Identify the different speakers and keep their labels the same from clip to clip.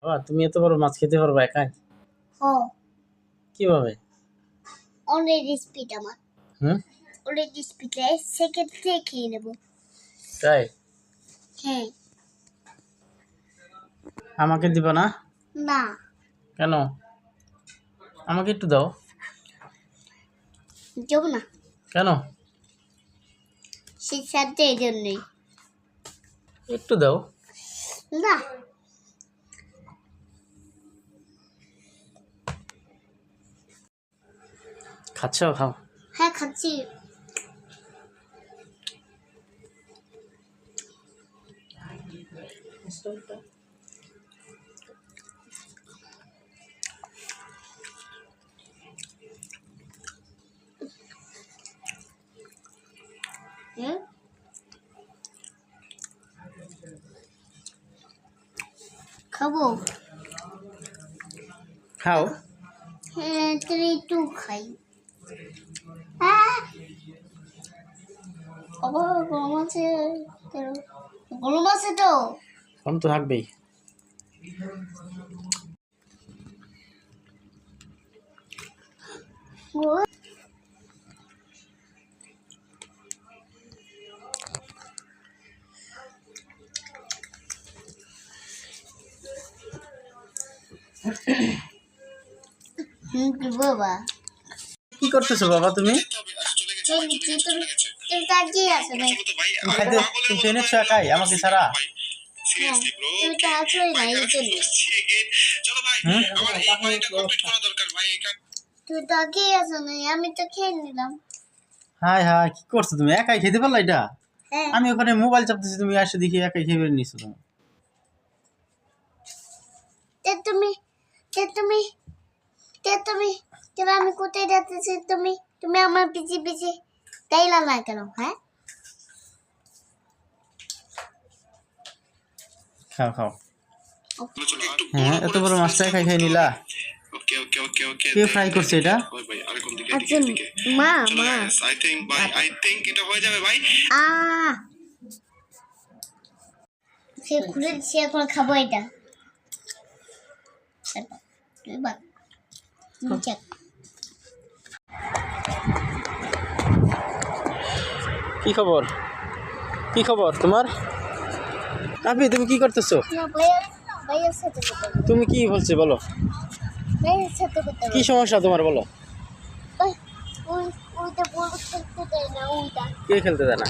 Speaker 1: বাবা তুমি এত বড় মাছ খেতে পারবে একাই?
Speaker 2: ও
Speaker 1: কিভাবে?
Speaker 2: অলরেডি স্পিড আমার
Speaker 1: হুম,
Speaker 2: অলরেডি স্পিডে সেকেন্ড থেকে খেয়ে নেবো।
Speaker 1: তাই?
Speaker 2: হ্যাঁ।
Speaker 1: আমাকে দিবা না?
Speaker 2: না
Speaker 1: কেন? আমাকে একটু দাও।
Speaker 2: যাবো না,
Speaker 1: কেন?
Speaker 2: সে সাথে এই জন্যই।
Speaker 1: একটু দাও।
Speaker 2: না
Speaker 1: খাচ্ছ? খাও।
Speaker 2: হ্যাঁ খাচ্ছি। হুম খাবো।
Speaker 1: খাও।
Speaker 2: হ্যাঁ তাহলে একটু খাই। হ্যাঁ আবার গরম আছে, গরম আছে তো।
Speaker 1: গরম তো থাকবেই।
Speaker 2: বাবা
Speaker 1: কি করতেছো বাবা তুমি?
Speaker 2: তুমি তাকিয়ে আছো না?
Speaker 1: তুমি খাইতে তুমি খেয়ে নিচ্ছ একাই আমাকে ছাড়া?
Speaker 2: তুমি তো আছোই না এই জন্য।
Speaker 1: হুম?
Speaker 2: তুমি তাকিয়ে আছো না, আমি তো খেয়ে নিলাম।
Speaker 1: হাই হাই কি করছো তুমি? একাই খেতে পারলা এটা?
Speaker 2: হ্যাঁ
Speaker 1: আমি ওখানে মোবাইল চাপতেছি, তুমি এসে দেখি একাই খেয়ে বের নিছো তুমি।
Speaker 2: তে তুমি তে তুমি তে তুমি কেন আমি কোথায় যাচ্ছি? তুমি তুমি আমার পিছে পিছে তাইলা না কেন? হ্যাঁ
Speaker 1: খাও খাও। হ্যাঁ এত বড় মাছটা একাই খাই নিলা? কে ফ্রাই করছে এটা?
Speaker 2: আচ্ছা মা মা সে খুলে দিচ্ছে, এখন খাবো এটা। এবার চেক
Speaker 1: কি খবর? কি খবর তোমার? আপনি তুমি কি করতেছো?
Speaker 2: না ভাইয়া ভাইয়ার সাথে কথা বলো।
Speaker 1: তুমি কি বলছো বলো?
Speaker 2: ভাইয়ার সাথে কথা
Speaker 1: কি
Speaker 2: বলো।
Speaker 1: সমস্যা তোমার বলো?
Speaker 2: ওইটা বড় খেলতে দেয় না, ওইটা
Speaker 1: কে খেলতে দেয় না?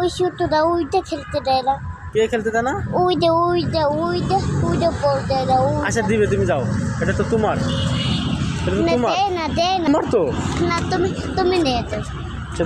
Speaker 2: ওই ছোটটা ওইটা খেলতে দেয় না।
Speaker 1: কে খেলতে দেয় না?
Speaker 2: ওইটা বড় দেয় না।
Speaker 1: আচ্ছা দিবে, তুমি যাও। এটা তো তোমার, এটা তো
Speaker 2: না
Speaker 1: তোমার।
Speaker 2: দেয় না
Speaker 1: তোমার তো।
Speaker 2: না তুমি তুমি নিয়ে যাও।
Speaker 1: আচ্ছা,